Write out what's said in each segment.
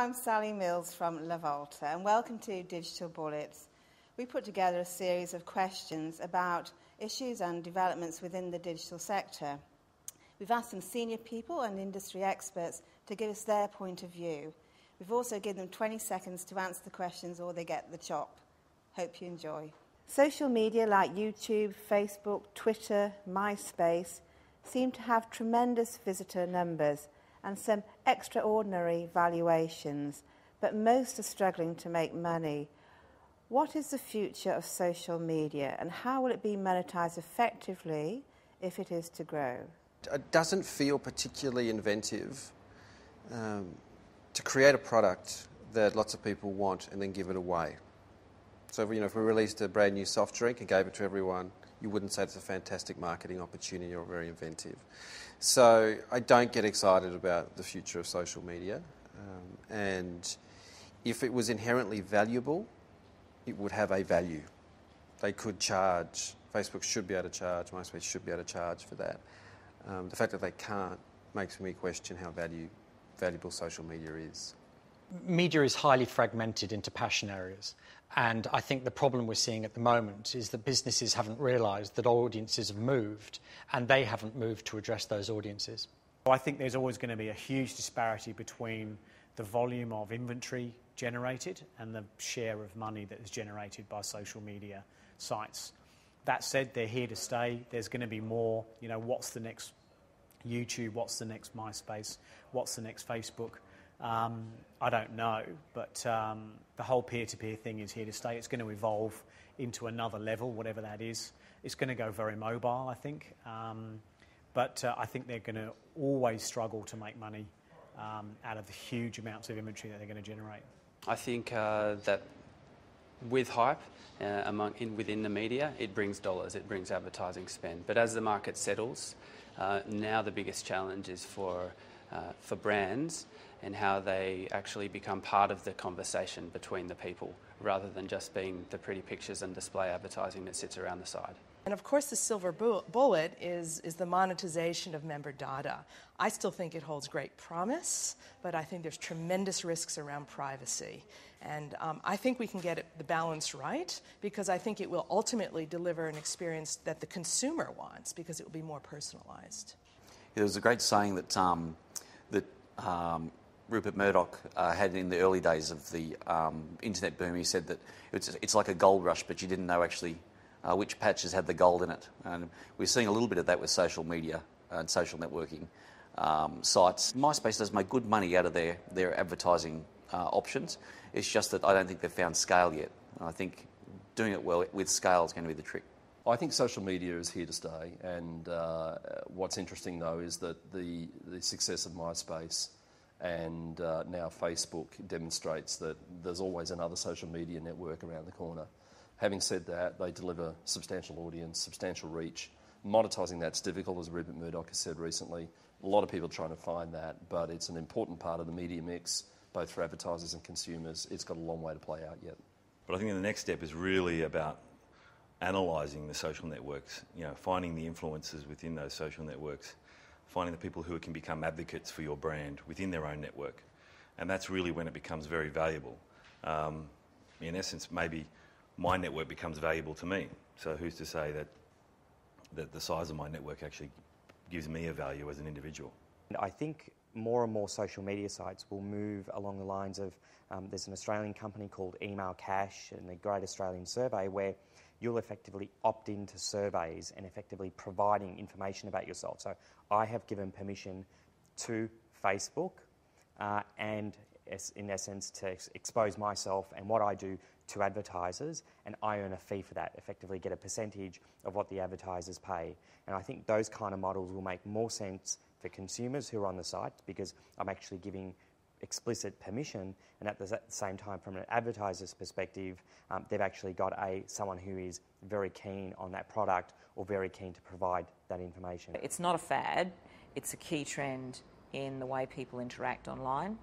I'm Sally Mills from Lavolta, and welcome to Digital Bullets. We put together a series of questions about issues and developments within the digital sector. We've asked some senior people and industry experts to give us their point of view. We've also given them 20 seconds to answer the questions or they get the chop. Hope you enjoy. Social media like YouTube, Facebook, Twitter, MySpace seem to have tremendous visitor numbers and some extraordinary valuations, but most are struggling to make money. What is the future of social media and how will it be monetised effectively if it is to grow? It doesn't feel particularly inventive to create a product that lots of people want and then give it away. So, if we released a brand new soft drink and gave it to everyone, you wouldn't say it's a fantastic marketing opportunity or very inventive. So I don't get excited about the future of social media. And if it was inherently valuable, it would have a value. They could charge. Facebook should be able to charge. MySpace should be able to charge for that. The fact that they can't makes me question how valuable social media is. Media is highly fragmented into passion areas. And I think the problem we're seeing at the moment is that businesses haven't realised that audiences have moved and they haven't moved to address those audiences. I think there's always going to be a huge disparity between the volume of inventory generated and the share of money that is generated by social media sites. That said, they're here to stay. There's going to be more, what's the next YouTube, what's the next MySpace, what's the next Facebook? I don't know, but the whole peer-to-peer thing is here to stay. It's going to evolve into another level, whatever that is. It's going to go very mobile, I think. But I think they're going to always struggle to make money out of the huge amounts of inventory that they're going to generate. I think that with hype within the media, it brings dollars, it brings advertising spend. But as the market settles, now the biggest challenge is for brands and how they actually become part of the conversation between the people rather than just being the pretty pictures and display advertising that sits around the side. And of course the silver bullet is the monetization of member data. I still think it holds great promise, but I think there's tremendous risks around privacy. And I think we can get the balance right because I think it will ultimately deliver an experience that the consumer wants because it will be more personalised. There was a great saying that Rupert Murdoch had in the early days of the internet boom. He said that it's like a gold rush, but you didn't know actually which patches had the gold in it. And we're seeing a little bit of that with social media and social networking sites. MySpace does make good money out of their advertising options. It's just that I don't think they've found scale yet. I think doing it well with scale is going to be the trick. I think social media is here to stay, and what's interesting though is that the success of MySpace and now Facebook demonstrates that there's always another social media network around the corner. Having said that, they deliver substantial audience, substantial reach. Monetising that's difficult, as Rupert Murdoch has said recently. A lot of people are trying to find that, but it's an important part of the media mix, both for advertisers and consumers. It's got a long way to play out yet. But I think the next step is really about analysing the social networks, finding the influencers within those social networks, finding the people who can become advocates for your brand within their own network. And that's really when it becomes very valuable. In essence, maybe my network becomes valuable to me. So who's to say that the size of my network actually gives me a value as an individual? I think more and more social media sites will move along the lines of, there's an Australian company called Email Cash and the Great Australian Survey where you'll effectively opt into surveys and effectively providing information about yourself. So I have given permission to Facebook and in essence to expose myself and what I do to advertisers, and I earn a fee for that, effectively get a percentage of what the advertisers pay. And I think those kind of models will make more sense for consumers who are on the site because I'm actually giving explicit permission, and at the same time from an advertiser's perspective they've actually got someone who is very keen on that product or very keen to provide that information. It's not a fad, it's a key trend in the way people interact online.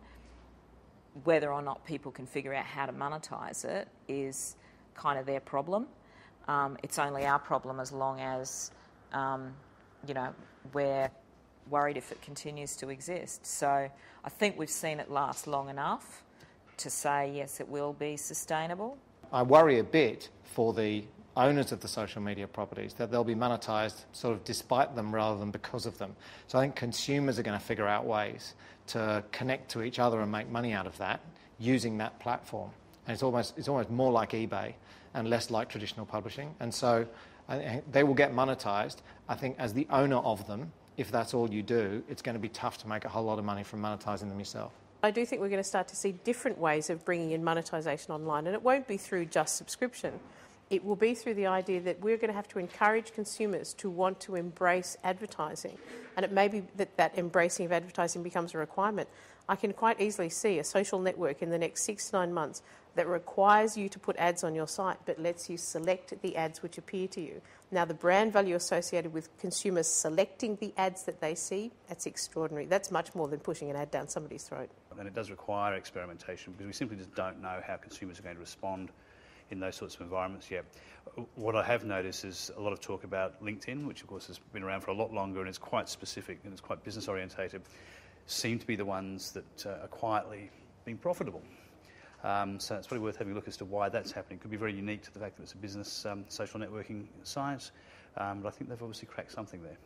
Whether or not people can figure out how to monetise it is kind of their problem. It's only our problem as long as we're worried if it continues to exist. So I think we've seen it last long enough to say, yes, it will be sustainable. I worry a bit for the owners of the social media properties that they'll be monetised sort of despite them rather than because of them. So I think consumers are going to figure out ways to connect to each other and make money out of that using that platform. And it's almost more like eBay and less like traditional publishing. And so they will get monetised. I think as the owner of them, if that's all you do, it's going to be tough to make a whole lot of money from monetising them yourself. I do think we're going to start to see different ways of bringing in monetisation online, and it won't be through just subscription. It will be through the idea that we're going to have to encourage consumers to want to embrace advertising, and it may be that embracing of advertising becomes a requirement. I can quite easily see a social network in the next 6 to 9 months that requires you to put ads on your site but lets you select the ads which appear to you. Now, the brand value associated with consumers selecting the ads that they see, that's extraordinary. That's much more than pushing an ad down somebody's throat. And it does require experimentation because we simply just don't know how consumers are going to respond in those sorts of environments yet. What I have noticed is a lot of talk about LinkedIn, which of course has been around for a lot longer and it's quite specific and it's quite business orientated, seem to be the ones that are quietly being profitable. So it's probably worth having a look as to why that's happening. It could be very unique to the fact that it's a business social networking science, but I think they've obviously cracked something there.